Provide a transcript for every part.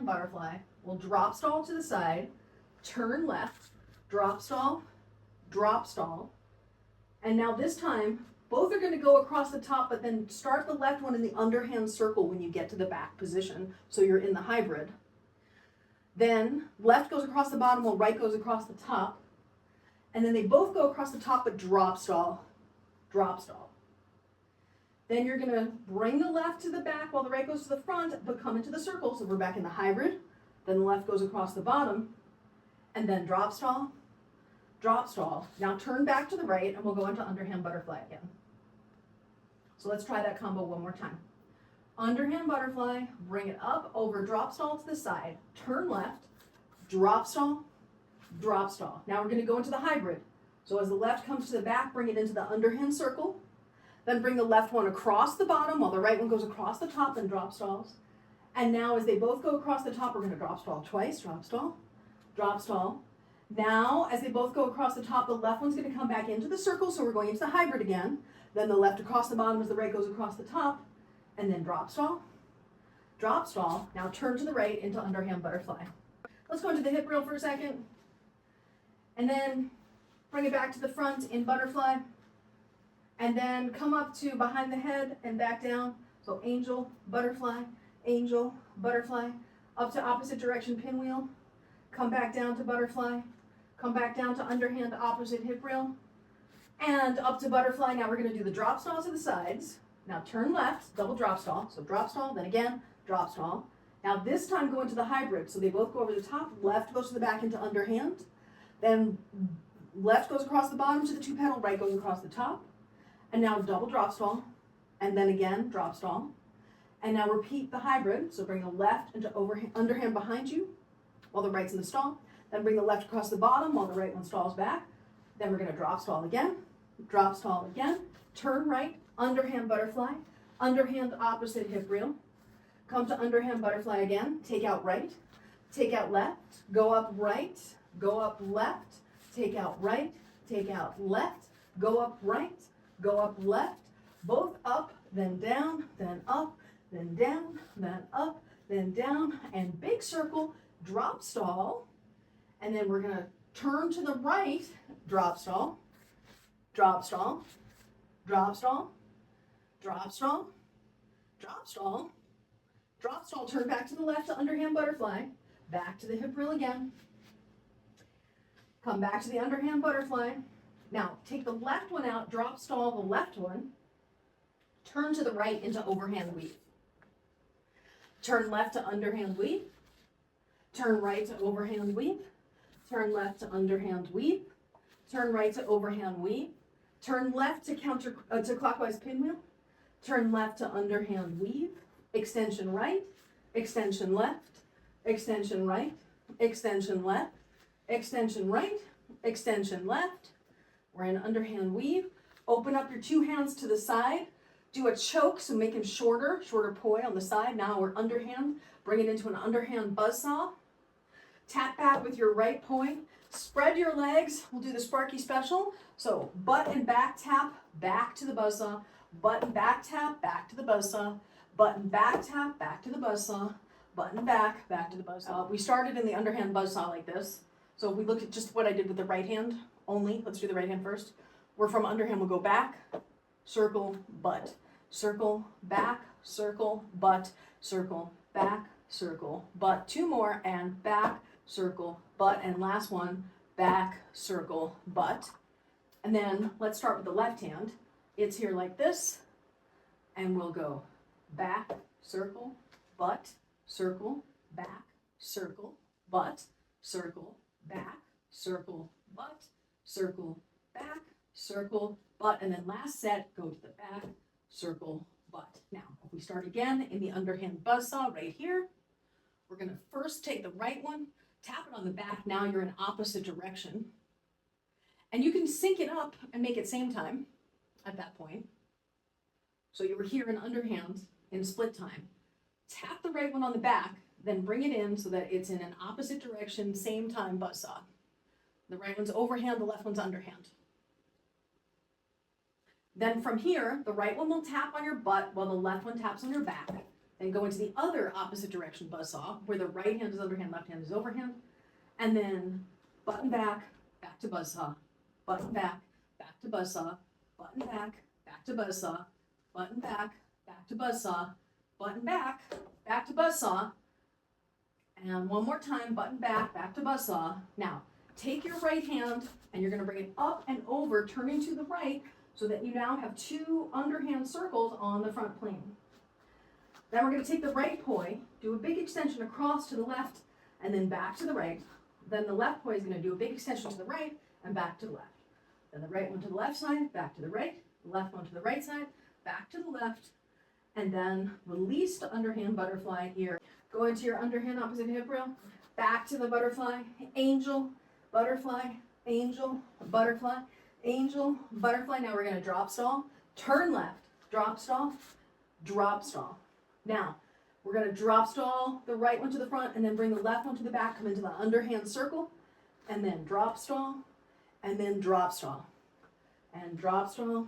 butterfly. We'll drop stall to the side, turn left, drop stall, and now this time, both are going to go across the top, but then start the left one in the underhand circle when you get to the back position, so you're in the hybrid. Then left goes across the bottom while right goes across the top, and then they both go across the top, but drop stall, drop stall. Then you're going to bring the left to the back while the right goes to the front, but come into the circle, so we're back in the hybrid. Then the left goes across the bottom, and then drop stall, drop stall. Now turn back to the right, and we'll go into underhand butterfly again. So let's try that combo one more time. Underhand butterfly, bring it up, over, drop stall to the side, turn left, drop stall, drop stall. Now we're going to go into the hybrid. So as the left comes to the back, bring it into the underhand circle, then bring the left one across the bottom while the right one goes across the top, then drop stalls. And now as they both go across the top, we're going to drop stall twice, drop stall, drop stall. Now as they both go across the top, the left one's going to come back into the circle, so we're going into the hybrid again. Then the left across the bottom as the right goes across the top, and then drop stall, drop stall. Now turn to the right into underhand butterfly. Let's go into the hip reel for a second, and then bring it back to the front in butterfly, and then come up to behind the head and back down. So angel, butterfly, up to opposite direction pinwheel, come back down to butterfly, come back down to underhand opposite hip reel, and up to butterfly. Now we're going to do the drop stall to the sides. Now turn left, double drop stall. So drop stall, then again, drop stall. Now this time go into the hybrid. So they both go over the top, left goes to the back into underhand. Then left goes across the bottom to the two petal, right goes across the top. And now double drop stall, and then again, drop stall. And now repeat the hybrid. So bring the left into underhand behind you while the right's in the stall. Then bring the left across the bottom while the right one stalls back. Then we're going to drop stall again, turn right, underhand butterfly, underhand opposite hip reel, come to underhand butterfly again, take out right, take out left, go up right, go up left, take out right, take out left, go up right, go up left, both up, then down, then up, then down, then up, then down, and big circle, drop stall, and then we're going to turn to the right, drop stall, drop stall, drop stall, drop stall, drop stall, drop stall, turn back to the left to underhand butterfly, back to the hip reel again, come back to the underhand butterfly. Now take the left one out, drop stall the left one, turn to the right into overhand weave. Turn left to underhand weave, turn right to overhand weave, turn left to underhand weave, turn right to overhand weave, turn left to clockwise pinwheel, turn left to underhand weave, extension right, extension left, extension right, extension left, extension right, extension left. We're in underhand weave. Open up your two hands to the side. Do a choke, so make him shorter poi on the side. Now we're underhand. Bring it into an underhand buzzsaw. Tap back with your right poi. Spread your legs. We'll do the Sparky special. So butt and back tap, back to the buzzsaw. Butt and back tap, back to the buzzsaw. Butt and back tap, back to the buzzsaw. Butt and back to the buzzsaw. We started in the underhand buzzsaw like this. So if we look at just what I did with the right hand only, let's do the right hand first. We're from underhand, we'll go back, circle, butt, circle, back, circle, butt, circle, back, circle, butt. Two more, and back, circle, butt, and last one, back, circle, butt. And then let's start with the left hand. It's here like this, and we'll go back, circle, butt, circle, back, circle, butt, circle, back, circle, butt, circle, back, circle, butt, and then last set, go to the back, circle, butt. Now, if we start again in the underhand buzzsaw right here, we're going to first take the right one, tap it on the back. Now you're in opposite direction. And you can sync it up and make it same time at that point. So you were here in underhand in split time. Tap the right one on the back, then bring it in so that it's in an opposite direction, same time buzzsaw. The right one's overhand, the left one's underhand. Then from here, the right one will tap on your butt while the left one taps on your back. Then go into the other opposite direction buzzsaw, where the right hand is underhand, left hand is overhand. And then button back to buzzsaw, button back to buzzsaw, button back to buzzsaw, button back to buzzsaw, button back to buzzsaw. And one more time, button back to buzzsaw. Now, take your right hand and you're going to bring it up and over, turning to the right, so that you now have 2 underhand circles on the front plane. Then we're going to take the right poi, do a big extension across to the left, and then back to the right. Then the left poi is going to do a big extension to the right and back to the left. Then the right one to the left side, back to the right, the left one to the right side, back to the left, and then release to underhand butterfly here. Go into your underhand opposite hip rail, back to the butterfly, angel, butterfly, angel, butterfly, angel, butterfly. Now we're going to drop stall, turn left, drop stall, drop stall. Now, we're going to drop stall the right one to the front and then bring the left one to the back, come into the underhand circle, and then drop stall, and then drop stall, and drop stall,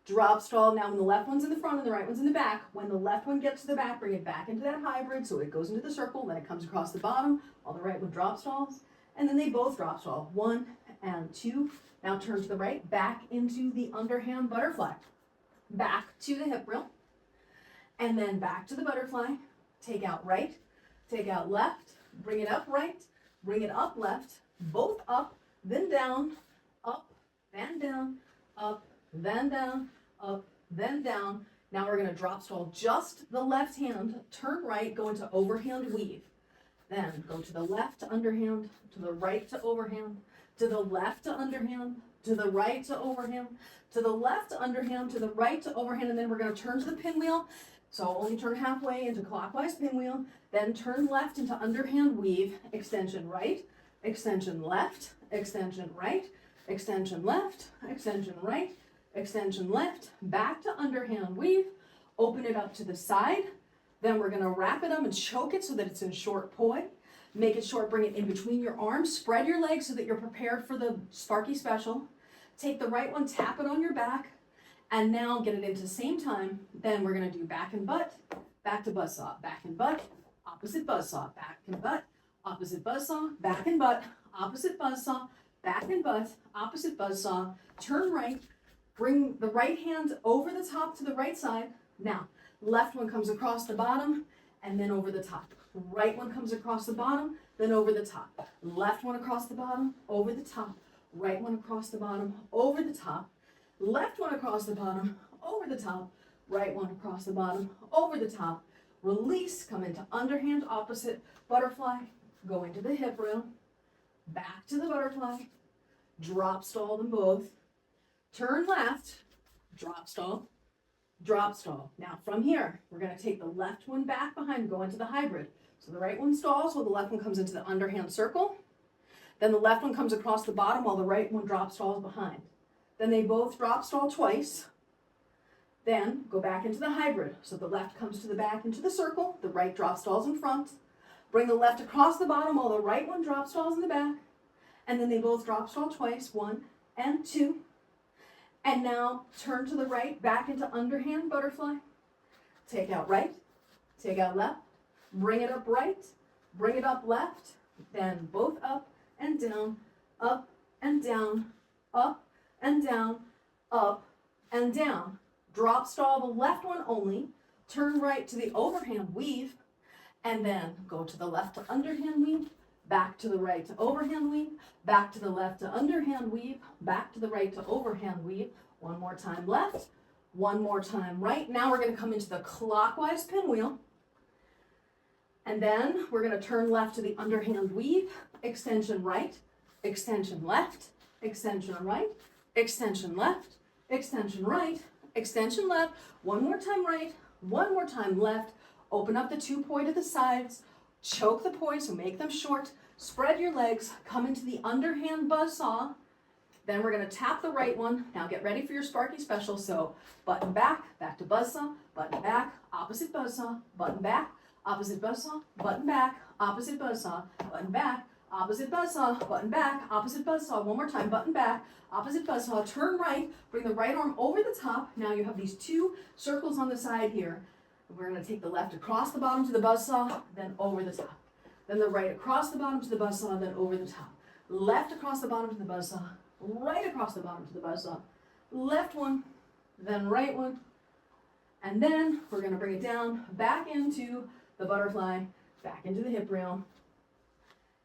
drop stall. Now when the left one's in the front and the right one's in the back, when the left one gets to the back, bring it back into that hybrid so it goes into the circle, then it comes across the bottom while the right one drop stalls, and then they both drop stall, 1 and 2. Now turn to the right, back into the underhand butterfly, back to the hip rail, and then back to the butterfly, take out right, take out left, bring it up right, bring it up left, both up, then down, up, then down, up, then down, up, then down. Now we're going to drop stall just the left hand, turn right, go into overhand weave. Then go to the left to underhand, to the right to overhand, to the left to underhand, to the right to overhand, to the left to underhand, to the right to overhand, and then we're going to turn to the pinwheel. So only turn halfway into clockwise pinwheel, then turn left into underhand weave, extension right, extension left, extension right, extension left, extension right, extension left, back to underhand weave, open it up to the side. Then we're going to wrap it up and choke it so that it's in short poi. Make it short, bring it in between your arms, spread your legs so that you're prepared for the Sparky Special. Take the right one, tap it on your back, and now get it into the same time. Then we're going to do back and butt, back to buzzsaw, back and butt, opposite buzzsaw, back and butt, opposite buzzsaw, back and butt, opposite buzzsaw, back and butt, opposite buzzsaw, turn right, bring the right hand over the top to the right side. Now, left one comes across the bottom and then over the top. Right one comes across the bottom, then over the top. Left one across the bottom, over the top. Right one across the bottom, over the top. Left one across the bottom, over the top. Right one across the bottom, over the top. Release, come into underhand opposite butterfly, go into the hip rail, back to the butterfly, drop stall them both. Turn left, drop stall, drop stall. Now from here, we're going to take the left one back behind, go into the hybrid. So the right one stalls while the left one comes into the underhand circle. Then the left one comes across the bottom while the right one drop stalls behind. Then they both drop stall twice. Then go back into the hybrid. So the left comes to the back into the circle, the right drop stalls in front. Bring the left across the bottom while the right one drop stalls in the back. And then they both drop stall twice, 1 and 2. And now turn to the right, back into underhand butterfly. Take out right, take out left, bring it up right, bring it up left, then both up and down, up and down, up and down, up and down. Drop stall the left one only, turn right to the overhand weave, and then go to the left to underhand weave, back to the right to overhand weave, back to the left to underhand weave, back to the right to overhand weave. One more time left, one more time right. Now we're going to come into the clockwise pinwheel. And then we're going to turn left to the underhand weave, extension right, extension left, extension right, extension left, extension right, extension left. One more time right, one more time left. Open up the 2 poi to the sides, choke the poi, so make them short. Spread your legs, come into the underhand buzzsaw. Then we're going to tap the right one. Now get ready for your Sparky Special. So button back to buzzsaw, button back, opposite buzzsaw, button back, opposite buzzsaw, button back, opposite buzzsaw, button back, opposite buzzsaw, button back, opposite buzzsaw. One more time, button back, opposite buzzsaw, turn right, bring the right arm over the top. Now you have these 2 circles on the side here. We're gonna take the left across the bottom to the buzzsaw, then over the top. Then the right across the bottom to the buzzsaw, then over the top. Left across the bottom to the buzzsaw, right across the bottom to the buzzsaw. Left one, then right one. And then we're gonna bring it down, back into the butterfly, back into the hip rail.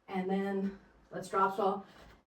And then let's drop saw